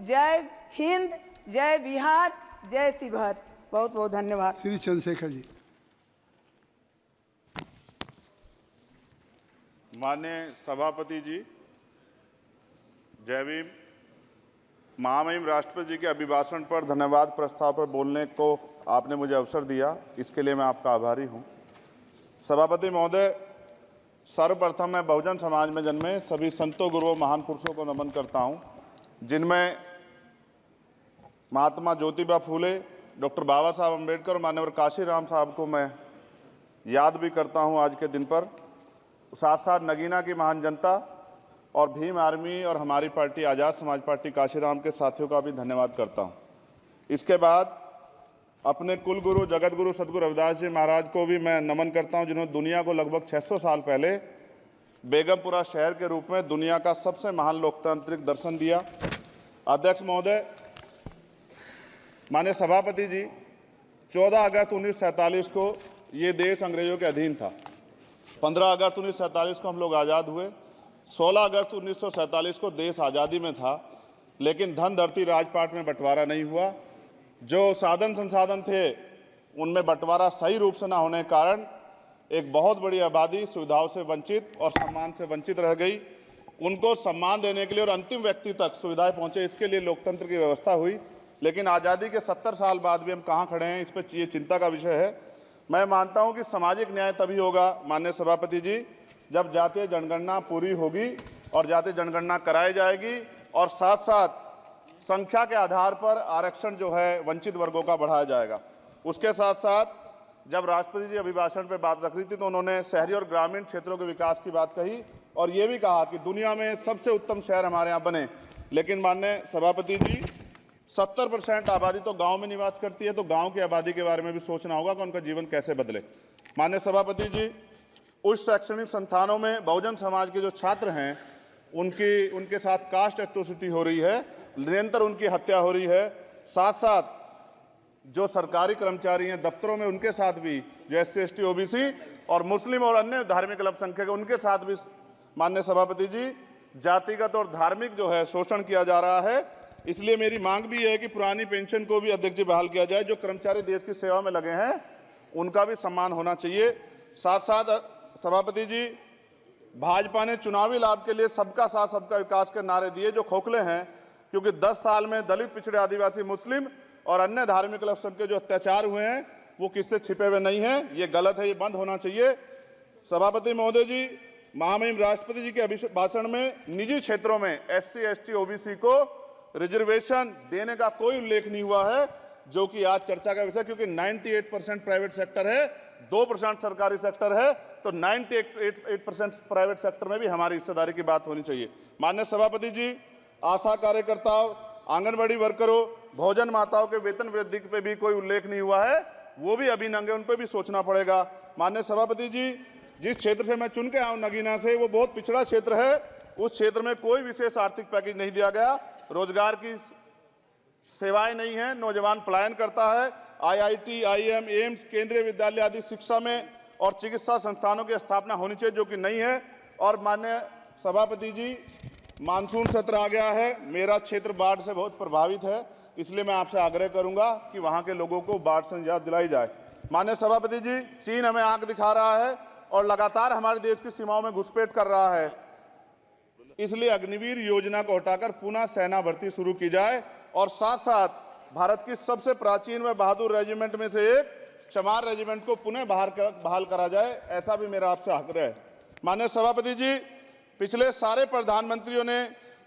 जय हिंद, जय बिहार, जय शिवहर। बहुत बहुत धन्यवाद। श्री चंद्रशेखर जी। माननीय सभापति जी, जय भीम। महामहिम राष्ट्रपति जी के अभिभाषण पर धन्यवाद प्रस्ताव पर बोलने को आपने मुझे अवसर दिया, इसके लिए मैं आपका आभारी हूं। सभापति महोदय, सर्वप्रथम मैं बहुजन समाज में जन्मे सभी संतों, गुरुओं, महान पुरुषों को नमन करता हूं, जिनमें महात्मा ज्योतिबा फूले, डॉक्टर बाबा साहब अम्बेडकर और मान्यवर काशीराम साहब को मैं याद भी करता हूं आज के दिन पर। साथ साथ नगीना की महान जनता और भीम आर्मी और हमारी पार्टी आज़ाद समाज पार्टी काशीराम के साथियों का भी धन्यवाद करता हूं। इसके बाद अपने कुल गुरु जगत गुरु सदगुरु रविदास जी महाराज को भी मैं नमन करता हूं, जिन्होंने दुनिया को लगभग 600 साल पहले बेगमपुरा शहर के रूप में दुनिया का सबसे महान लोकतांत्रिक दर्शन दिया। अध्यक्ष महोदय, माननीय सभापति जी, 14 अगस्त 1947 को ये देश अंग्रेजों के अधीन था। 15 अगस्त 1947 को हम लोग आज़ाद हुए। 16 अगस्त 1947 को देश आज़ादी में था, लेकिन धन धरती राजपाट में बंटवारा नहीं हुआ। जो साधन संसाधन थे उनमें बंटवारा सही रूप से न होने के कारण एक बहुत बड़ी आबादी सुविधाओं से वंचित और सम्मान से वंचित रह गई। उनको सम्मान देने के लिए और अंतिम व्यक्ति तक सुविधाएं पहुंचे, इसके लिए लोकतंत्र की व्यवस्था हुई। लेकिन आज़ादी के 70 साल बाद भी हम कहाँ खड़े हैं, इस पर ये चिंता का विषय है। मैं मानता हूं कि सामाजिक न्याय तभी होगा माननीय सभापति जी, जब जातीय जनगणना पूरी होगी और जातीय जनगणना कराई जाएगी और साथ साथ संख्या के आधार पर आरक्षण जो है वंचित वर्गों का बढ़ाया जाएगा। उसके साथ साथ जब राष्ट्रपति जी अभिभाषण पे बात रख रही थी तो उन्होंने शहरी और ग्रामीण क्षेत्रों के विकास की बात कही और ये भी कहा कि दुनिया में सबसे उत्तम शहर हमारे यहाँ बने। लेकिन माननीय सभापति जी, 70% आबादी तो गांव में निवास करती है, तो गांव की आबादी के बारे में भी सोचना होगा कि उनका जीवन कैसे बदले। माननीय सभापति जी, उच्च शैक्षणिक संस्थानों में बहुजन समाज के जो छात्र हैं उनके साथ कास्ट एट्रोसिटी हो रही है, निरंतर उनकी हत्या हो रही है। साथ साथ जो सरकारी कर्मचारी हैं दफ्तरों में, उनके साथ भी जो SC ST OBC और मुस्लिम और अन्य धार्मिक अल्पसंख्यक, उनके साथ भी माननीय सभापति जी जातिगत और धार्मिक जो है शोषण किया जा रहा है। इसलिए मेरी मांग भी है कि पुरानी पेंशन को भी अध्यक्ष जी बहाल किया जाए। जो कर्मचारी देश की सेवा में लगे हैं उनका भी सम्मान होना चाहिए। साथ साथ सभापति जी, भाजपा ने चुनावी लाभ के लिए सबका साथ सबका विकास के नारे दिए जो खोखले हैं, क्योंकि 10 साल में दलित, पिछड़े, आदिवासी, मुस्लिम और अन्य धार्मिक अल्पसंख्यक के जो अत्याचार हुए हैं वो किससे छिपे हुए नहीं हैं। ये गलत है, ये बंद होना चाहिए। सभापति महोदय जी, महामहिम राष्ट्रपति जी के अभिभाषण में निजी क्षेत्रों में SC ST OBC को रिजर्वेशन देने का कोई उल्लेख नहीं हुआ है, जो कि आज चर्चा का विषय, क्योंकि 98% प्राइवेट सेक्टर है, 2% सरकारी सेक्टर है, तो 98% प्राइवेट सेक्टर में भी हमारी हिस्सेदारी की बात होनी चाहिए। माननीय सभापति जी, आशा कार्यकर्ताओं, आंगनबाड़ी वर्करों, भोजन माताओं के वेतन वृद्धि पे भी कोई उल्लेख नहीं हुआ है, वो भी अभी नंगे, उन पर भी सोचना पड़ेगा। माननीय सभापति जी, जिस क्षेत्र से मैं चुन के आया हूं नगीना से, वो बहुत पिछड़ा क्षेत्र है। उस क्षेत्र में कोई विशेष आर्थिक पैकेज नहीं दिया गया, रोजगार की सेवाएं नहीं है, नौजवान पलायन करता है। IIT, IIM, एम्स, केंद्रीय विद्यालय आदि शिक्षा में और चिकित्सा संस्थानों की स्थापना होनी चाहिए, जो कि नहीं है। और माननीय सभापति जी, मानसून सत्र आ गया है, मेरा क्षेत्र बाढ़ से बहुत प्रभावित है, इसलिए मैं आपसे आग्रह करूंगा कि वहां के लोगों को बाढ़ से निजात दिलाई जाए। माननीय सभापति जी, चीन हमें आंख दिखा रहा है और लगातार हमारे देश की सीमाओं में घुसपैठ कर रहा है, इसलिए अग्निवीर योजना को हटाकर पुनः सेना भर्ती शुरू की जाए और साथ साथ भारत की सबसे प्राचीन व बहादुर रेजिमेंट में से एक चमार रेजिमेंट को पुनः बहाल करा जाए, ऐसा भी मेरा आपसे आग्रह है। माननीय सभापति जी, पिछले सारे प्रधानमंत्रियों ने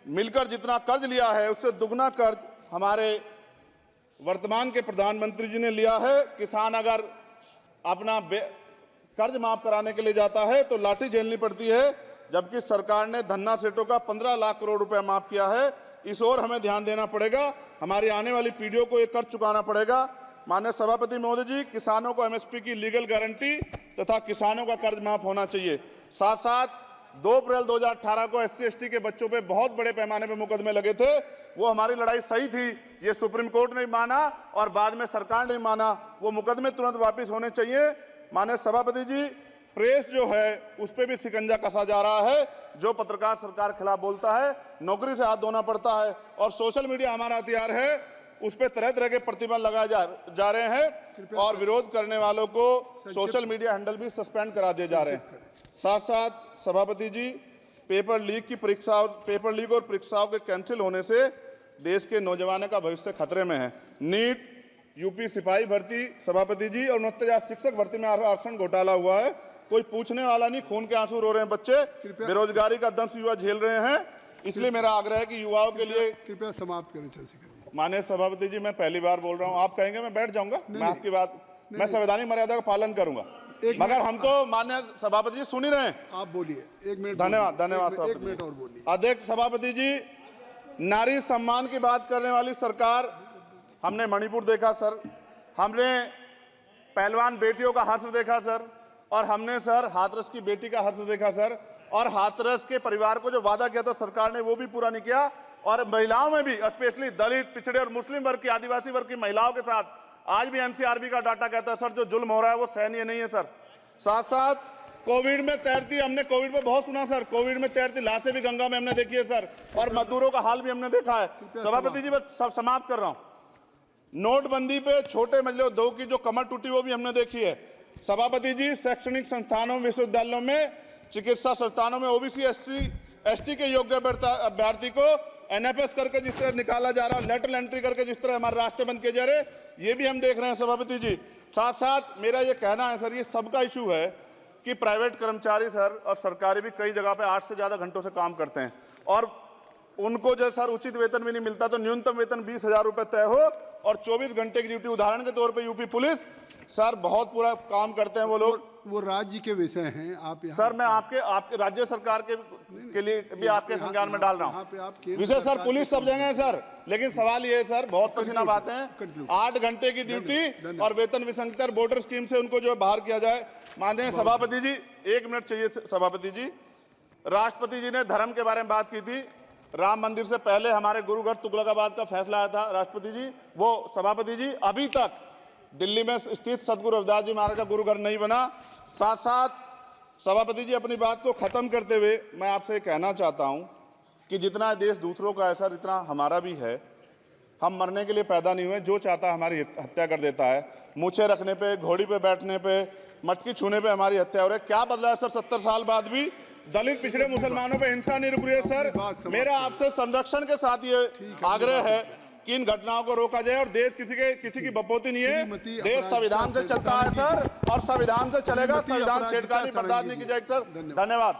मिलकर जितना कर्ज लिया है उससे दुगना कर्ज हमारे वर्तमान के प्रधानमंत्री जी ने लिया है। किसान अगर अपना कर्ज माफ कराने के लिए जाता है तो लाठी झेलनी पड़ती है, जबकि सरकार ने धन्ना सेठों का 15 लाख करोड़ रुपया माफ किया है। इस ओर हमें ध्यान देना पड़ेगा, हमारी आने वाली पीढ़ियों को ये कर्ज चुकाना पड़ेगा। माननीय सभापति महोदय जी, किसानों को MSP की लीगल गारंटी तथा किसानों का कर्ज माफ होना चाहिए। साथ साथ 2 अप्रैल 2018 को SC ST के बच्चों पे बहुत बड़े पैमाने पे मुकदमे लगे थे, वो हमारी लड़ाई सही थी, ये सुप्रीम कोर्ट ने माना और बाद में सरकार ने माना, वो मुकदमे तुरंत वापस होने चाहिए। माननीय सभापति जी, प्रेस जो है उस पर भी शिकंजा कसा जा रहा है। जो पत्रकार सरकार खिलाफ बोलता है नौकरी से हाथ धोना पड़ता है, और सोशल मीडिया हमारा हथियार है, उस पर तरह तरह के प्रतिबंध लगाए जा रहे हैं और विरोध करने वालों को सोशल मीडिया हैंडल भी सस्पेंड करा दिए जा रहे हैं। साथ साथ सभापति जी, पेपर लीक और परीक्षाओं के कैंसिल होने से देश के नौजवानों का भविष्य खतरे में है। नीट, यूपी सिपाही भर्ती सभापति जी और 69,000 शिक्षक भर्ती में आरक्षण घोटाला हुआ है, कोई पूछने वाला नहीं, खून के आंसू रो रहे हैं बच्चे, बेरोजगारी का दंश युवा झेल रहे हैं। इसलिए मेरा आग्रह है कि युवाओं के लिए कृपया समाप्त करें चर्चा। माननीय सभापति जी, मैं पहली बार बोल रहा हूं, आप कहेंगे मैं बैठ जाऊंगा, मैं आपकी बात, मैं संवैधानिक मर्यादा का पालन करूंगा, मगर हम तो माननीय सभापति जी सुन ही रहे हैं। आप बोलिए, 1 मिनट। धन्यवाद, धन्यवाद। 1 मिनट और बोलिए। अध्यक्ष सभापति जी, नारी सम्मान की बात करने वाली सरकार, हमने मणिपुर देखा सर, हमने पहलवान बेटियों का हर्ष देखा सर, और हमने सर हाथरस की बेटी का हर्ष देखा सर, और हाथरस के परिवार को जो वादा किया था सरकार ने वो भी पूरा नहीं किया। और महिलाओं में भी, स्पेशली दलित, पिछड़े और मुस्लिम वर्ग की, आदिवासी वर्ग की महिलाओं के साथ आज भी एनसीआरबी का डाटा कहता है सर जो जुल्म हो रहा है वो सहनीय नहीं है सर। साथ साथ कोविड में तैरती, हमने कोविड में बहुत सुना सर, कोविड में तैरती लाशें भी गंगा में हमने देखी है सर, और मजदूरों का हाल भी हमने देखा है। सभापति जी, बस सब समाप्त कर रहा हूं। नोटबंदी पे छोटे मजले उद्योग की जो कमर टूटी वो भी हमने देखी है। सभापति जी, शैक्षणिक संस्थानों, विश्वविद्यालयों में, चिकित्सा संस्थानों में ओबीसी एसटी के योग्य अभ्यर्थी को एनएफएस करके जिस तरह निकाला जा रहा है, लेटरल एंट्री करके जिस तरह हमारे रास्ते बंद किए जा रहे, ये भी हम देख रहे हैं सभापति जी। साथ साथ मेरा ये कहना है सर, ये सबका इशू है कि प्राइवेट कर्मचारी सर और सरकारी भी कई जगह पे 8 से ज्यादा घंटों से काम करते हैं, और उनको जो सर उचित वेतन भी नहीं मिलता, तो न्यूनतम वेतन 20,000 रुपए तय हो और 24 घंटे की ड्यूटी। उदाहरण के तौर पे यूपी पुलिस सर बहुत पूरा काम करते हैं वो लोग, वो राज्य के विषय हैं। आप सर मैं आपके राज्य सरकार के लिए भी आपके संज्ञान में डाल रहा हूँ विषय सर, पुलिस सब जगह है सर, लेकिन सवाल ये है सर, बहुत पसीना बातें हैं, 8 घंटे की ड्यूटी और वेतन विसंगति, बॉर्डर स्कीम से उनको जो बाहर किया जाए। माननीय सभापति जी, 1 मिनट चाहिए सभापति जी। राष्ट्रपति जी ने धर्म के बारे में बात की थी, राम मंदिर से पहले हमारे गुरुघर तुगलकाबाद का फैसला आया था राष्ट्रपति जी, वो सभापति जी अभी तक दिल्ली में स्थित सदगुरु रविदास जी महाराज का गुरुघर नहीं बना। साथ साथ सभापति जी, अपनी बात को खत्म करते हुए मैं आपसे कहना चाहता हूं कि जितना देश दूसरों का है सर, इतना हमारा भी है। हम मरने के लिए पैदा नहीं हुए, जो चाहता है हमारी हत्या कर देता है। मूछें रखने पे, घोड़ी पे बैठने पे, मटकी छूने पे हमारी हत्या हो रही है। क्या बदला है सर? 70 साल बाद भी दलित, पिछड़े, मुसलमानों पे हिंसा नहीं रुक रही है सर। मेरा आपसे संरक्षण के साथ ये आग्रह है कि इन घटनाओं को रोका जाए, और देश किसी की बपोती नहीं है, देश संविधान से चलता है सर, और संविधान से चलेगा। संविधान छेड़खानी बर्दाश्त नहीं की जाएगी सर। धन्यवाद।